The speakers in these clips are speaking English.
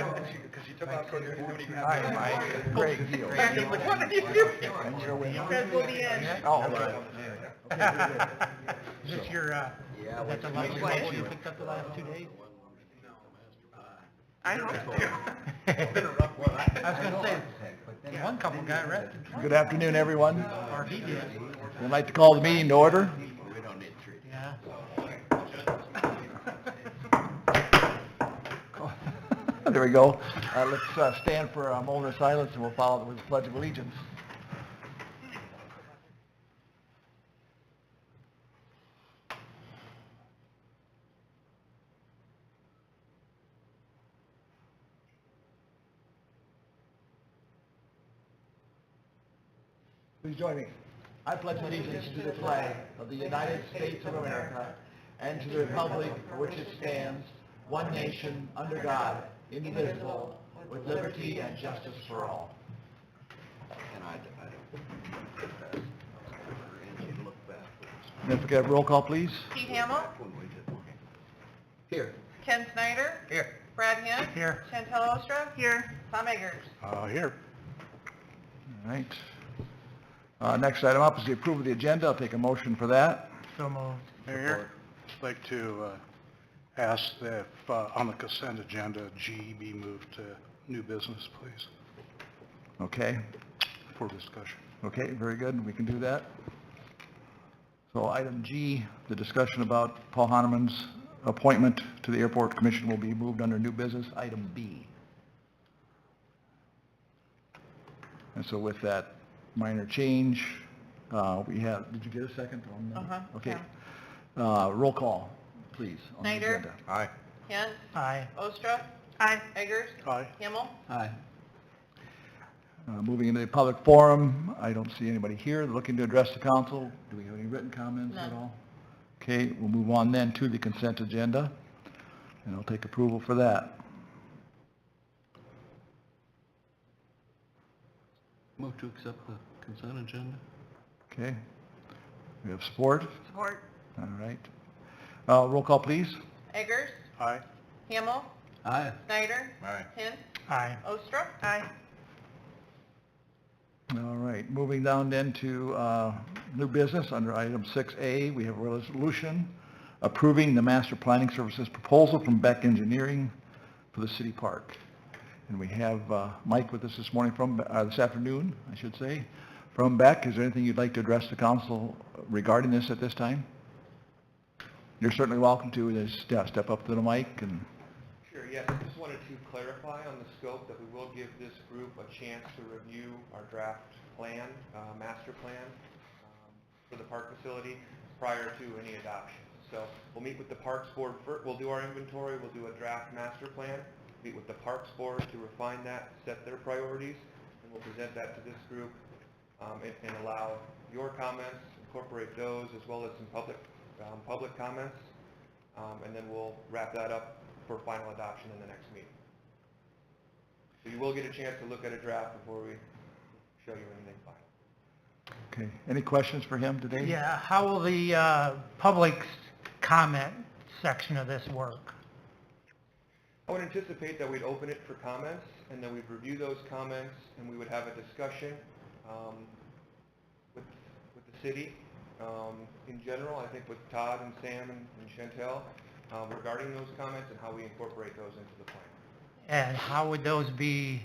Because you took off for the morning. Hi, Mike. Great deal. What are you doing? Because we'll be in. Oh, okay. Is this your, that's the last one you picked up the last 2 days? I hope so. It's been a rough one. I was gonna say, one couple got arrested. Good afternoon, everyone. Or he did. I'd like to call the meeting to order. We don't need three. Yeah. There we go. Let's stand for a moment of silence and we'll follow it with the Pledge of Allegiance. Please join me. I pledge allegiance to the flag of the United States of America and to the republic for which it stands, one nation, under God, indivisible, with liberty and justice for all. And I don't. And look back. Don't forget, roll call, please. Pete Hamill, When we did. Here. Ken Snyder, Here. Brad Hint, Here. Chantel Ostra, here, Tom Eggers. Here. All right. Next item up is the approval of the agenda. I'll take a motion for that. So moved. Mayor, I'd like to ask that if on the consent agenda, G be moved to new business, please, Okay. for discussion. Okay, very good. We can do that. So item G, the discussion about Paul Hahnemann's appointment to the Airport Commission will be moved under new business. Item B. And so with that minor change, we have, did you get a second on that? Uh-huh, Okay. Roll call, please. on the Snyder? agenda. Aye. Hint, Aye. Ostra. Aye. Eggers. Aye. Himmel. Aye. Moving into the public forum, I don't see anybody here looking to address the council. Do we have any written comments at None. all? Okay, we'll move on then to the consent agenda, and I'll take approval for that. Move to accept the consent agenda. Okay. We have support? Support. All right. Roll call, please. Eggers. Aye. Himmel. Aye. Snyder. Aye. Hint. Aye. Ostra. Aye. All right, moving down then to new business, under item 6A, we have a resolution approving the master planning services proposal from Beck Engineering for the city park. And we have Mike with us this morning from, this afternoon, I should say, from Beck. Is there anything you'd like to address the council regarding this at this time? You're certainly welcome to step up to the mic and... Sure, yes, I just wanted to clarify on the scope that we will give this group a chance to review our draft plan, master plan for the park facility prior to any adoption. So we'll meet with the Parks Board first, we'll do our inventory, we'll do a draft master plan, meet with the Parks Board to refine that, set their priorities, and we'll present that to this group and allow your comments, incorporate those as well as some public comments, and then we'll wrap that up for final adoption in the next meeting. So you will get a chance to look at a draft before we show you anything final. Okay, any questions for him today? Yeah, how will the public comment section of this work? I would anticipate that we'd open it for comments, and then we'd review those comments, and we would have a discussion with the city in general, I think with Todd and Sam and Chantel, regarding those comments and how we incorporate those into the plan. And how would those be,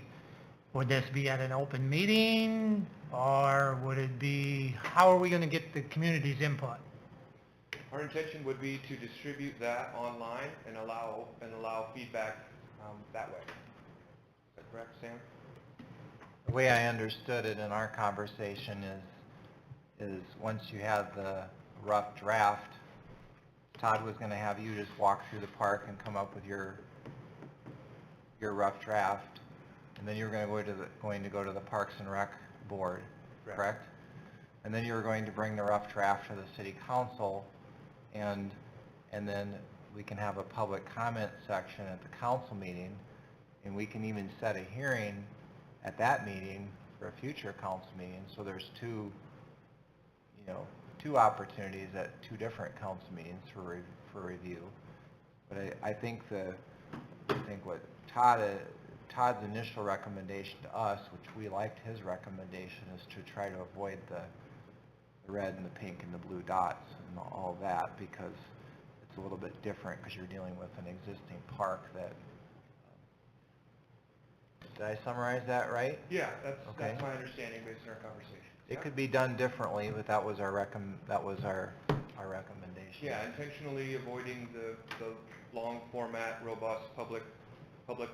would this be at an open meeting? Or would it be, how are we going to get the community's input? Our intention would be to distribute that online and allow feedback that way. Is that correct, Sam? The way I understood it in our conversation is once you had the rough draft, Todd was going to have you just walk through the park and come up with your rough draft, and then you were going to go to the Parks and Rec Board, correct? And then you were going to bring the rough draft to the City Council, and then we can have a public comment section at the council meeting, and we can even set a hearing at that meeting for a future council meeting. So there's two opportunities at two different council meetings for review. But I think what Todd Todd's initial recommendation to us, which we liked his recommendation, is to try to avoid the red and the pink and the blue dots and all that, because it's a little bit different because you're dealing with an existing park that, did I summarize that right? Yeah, that's Okay. my understanding based on our conversation. It could be done differently, but that was our recommendation. Yeah, intentionally avoiding the long format, robust, public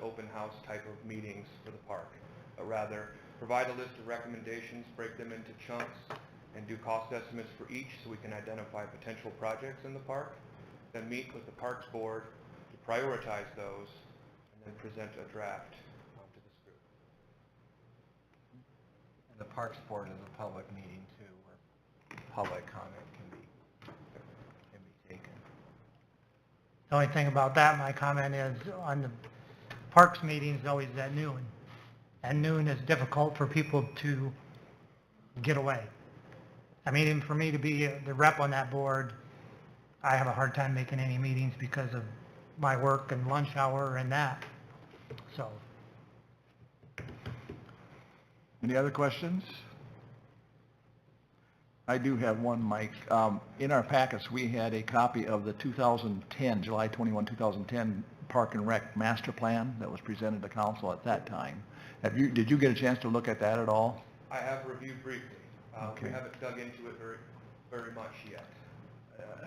open house type of meetings for the park. But rather, provide a list of recommendations, break them into chunks, and do cost estimates for each so we can identify potential projects in the park. Then meet with the Parks Board to prioritize those, and then present a draft to this group. And the Parks Board is a public meeting too, where public comment can be taken. The only thing about that, my comment is, on the Parks meetings, always at noon. And noon is difficult for people to get away. I mean, even for me to be the rep on that board, I have a hard time making any meetings because of my work and lunch hour and that. So, Any other questions? I do have one, Mike. In our packets, we had a copy of the 2010, July 21, 2010 Park and Rec Master Plan that was presented to council at that time. Did you get a chance to look at that at all? I have reviewed briefly. Okay. We haven't dug into it very much yet.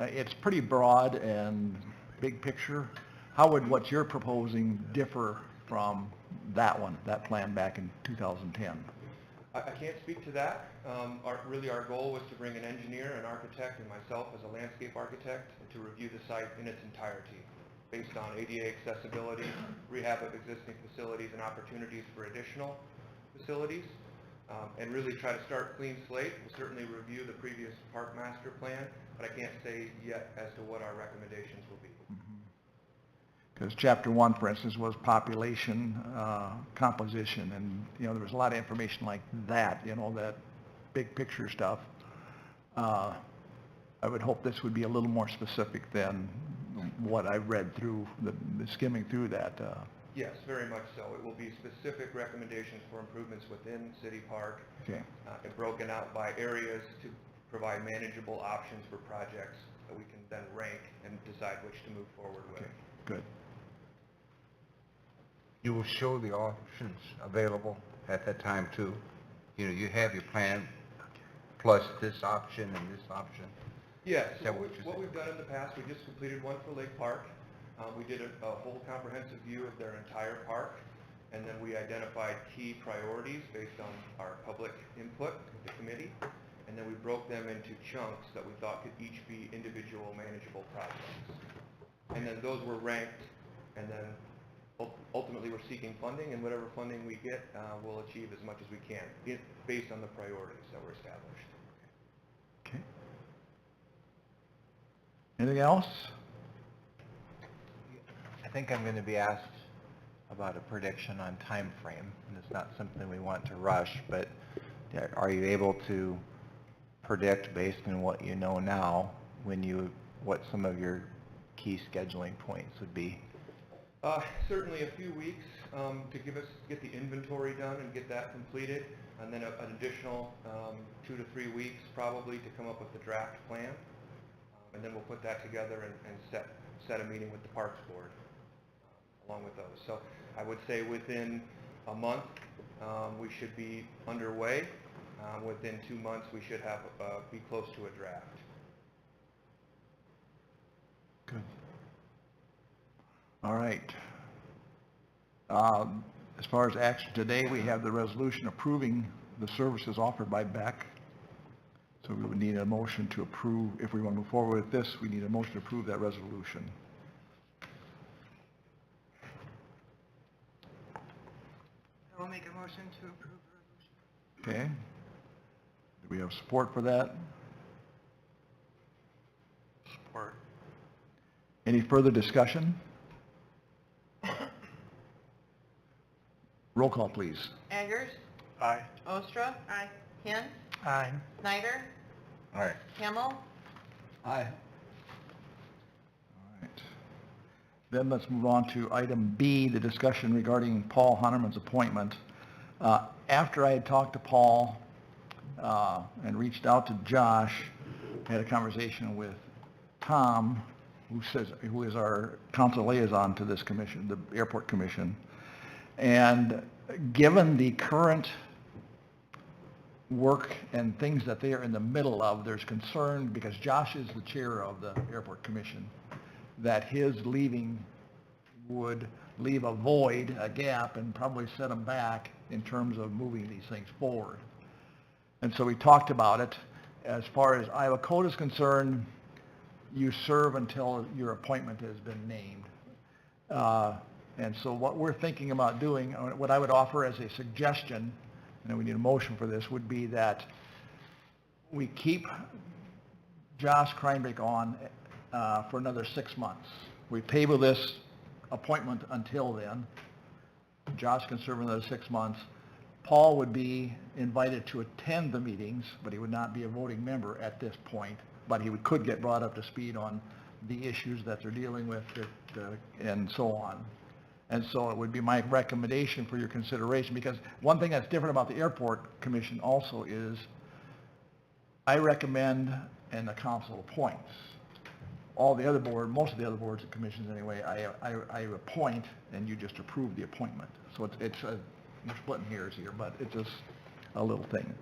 It's pretty broad and big picture. How would what you're proposing differ from that plan back in 2010? I can't speak to that. Really, our goal was to bring an engineer, an architect, and myself as a landscape architect to review the site in its entirety, based on ADA accessibility, rehab of existing facilities, and opportunities for additional facilities, and really try to start clean slate. We'll certainly review the previous park master plan, but I can't say yet as to what our recommendations will be. Because chapter 1, for instance, was population composition, and there was a lot of information like that, that big picture stuff. I would hope this would be a little more specific than what I read through, the skimming through that. Yes, very much so. It will be specific recommendations for improvements within City Park, Okay. and broken out by areas to provide manageable options for projects that we can then rank and decide which to move forward with. Okay, good. You will show the options available at that time too? You have your plan plus this option and this option? Yes, Is so that what you're what saying? we've done in the past, we just completed one for Lake Park. We did a whole comprehensive view of their entire park, and then we identified key priorities based on our public input with the committee, and then we broke them into chunks that we thought could each be individual manageable projects. And then those were ranked, and then ultimately we're seeking funding, and whatever funding we get, we'll achieve as much as we can, based on the priorities that were established. Okay. Anything else? I think I'm going to be asked about a prediction on time frame, and it's not something we want to rush, but are you able to predict, based on what you know now, what some of your key scheduling points would be? Certainly a few weeks to get the inventory done and get that completed, and then an additional 2 to 3 weeks probably to come up with the draft plan, and then we'll put that together and set a meeting with the Parks Board along with those. So I would say within a month we should be underway. Within 2 months we should have be close to a draft. Good. All right. As far as action today, we have the resolution approving the services offered by Beck. So we would need a motion to approve, if we want to move forward with this, we need a motion to approve that resolution. I will make a motion to approve the resolution. Okay. Do we have support for that? Support. Any further discussion? Roll call, please. Eggers? Aye. Ostra? Aye. Hint? aye. Snyder? All right. Hamel? Aye. All right. Then let's move on to item B, the discussion regarding Paul Hunterman's appointment. After I had talked to Paul and reached out to Josh, I had a conversation with Tom, who is our council liaison to this commission, the Airport Commission. And given the current work and things that they are in the middle of, there's concern, because Josh is the chair of the Airport Commission, that his leaving would leave a void, a gap, and probably set them back in terms of moving these things forward. And so we talked about it. As far as Iowa Code is concerned, you serve until your appointment has been named. And so what we're thinking about doing, what I would offer as a suggestion, and we need a motion for this, would be that we keep Josh Kreinbeck on for another 6 months. We table this appointment until then. Josh can serve another 6 months. Paul would be invited to attend the meetings, but he would not be a voting member at this point, but he could get brought up to speed on the issues that they're dealing with and so on. And so it would be my recommendation for your consideration, because one thing that's different about the Airport Commission also is I recommend and the council appoints. All the other most of the other boards and commissions anyway, I appoint and you just approve the appointment. So we're splitting hairs here, but it's just a little thing.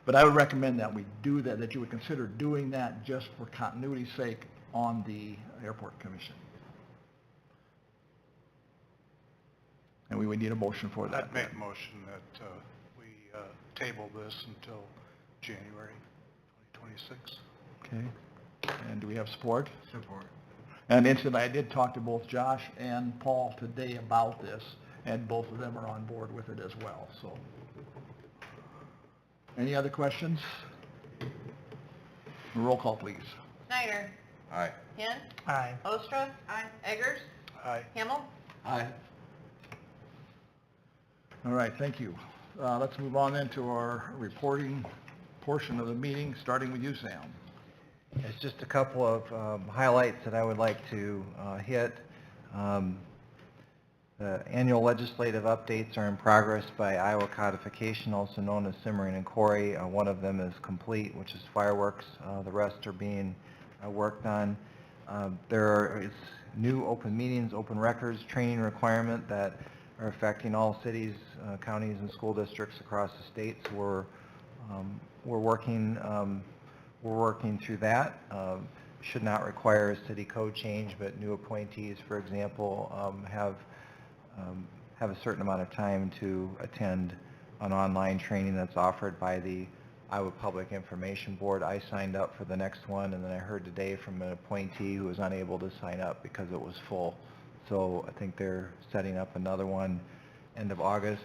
But I would recommend that we do that you would consider doing that just for continuity's sake on the Airport Commission. And we would need a motion for that. I'd make a motion that we table this until January 2026. Okay. And do we have support? Support. And incidentally, I did talk to both Josh and Paul today about this, and both of them are on board with it as well, so. Any other questions? Roll call, please. Snyder. Aye. Hint. Aye. Ostra. Aye. Eggers. Aye. Hamel. Aye. All right, thank you. Let's move on then to our reporting portion of the meeting, starting with you, Sam. There's just a couple of highlights that I would like to hit. The annual legislative updates are in progress by Iowa Codification, also known as Simmering and Corey. One of them is complete, which is fireworks. The rest are being worked on. There is new open meetings, open records training requirement that are affecting all cities, counties, and school districts across the state. So we're working through that. Should not require a city code change, but new appointees, for example, have a certain amount of time to attend an online training that's offered by the Iowa Public Information Board. I signed up for the next one, and then I heard today from an appointee who was unable to sign up because it was full. So I think they're setting up another one end of August.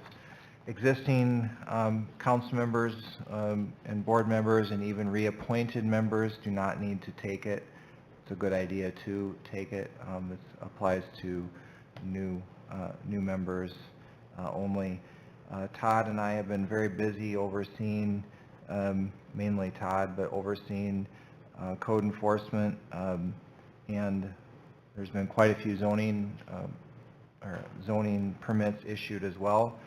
Existing council members and board members and even reappointed members do not need to take it. It's a good idea to take it. This applies to new members only. Todd and I have been very busy overseeing, mainly Todd, but overseeing code enforcement, and there's been quite a few zoning permits issued as well.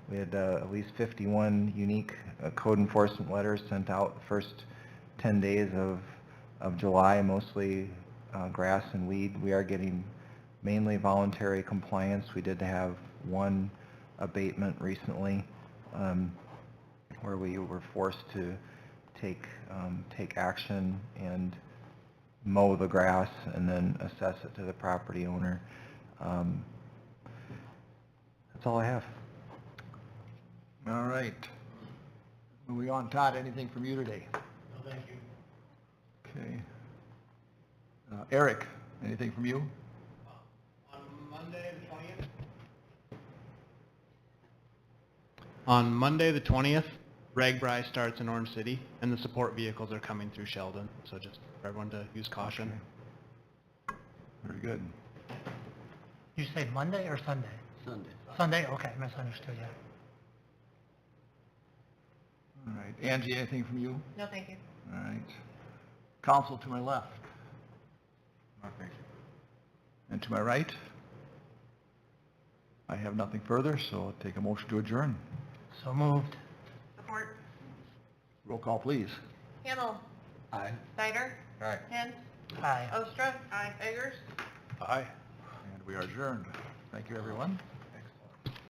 We had at least 51 unique code enforcement letters sent out the first 10 days of July, mostly grass and weed. We are getting mainly voluntary compliance. We did have one abatement recently where we were forced to take action and mow the grass and then assess it to the property owner. That's all I have. All right. Moving on, Todd, anything from you today? No, thank you. Okay. Eric, anything from you? On Monday the 20th? On Monday, the 20th, RAGBRAI starts in Orange City, and the support vehicles are coming through Sheldon, so just for everyone to use caution. Okay. Very good. You say Monday or Sunday? Sunday. Sunday, okay, misunderstood, yeah. All right. Angie, anything from you? No, thank you. All right. Council to my left. No, thank you. And to my right? I have nothing further, so I'll take a motion to adjourn. So moved. Support. Roll call, please. Hamel. Aye. Snyder. Aye. Hint. Aye. Ostra. Aye. Eggers. Aye. And we are adjourned. Thank you, everyone.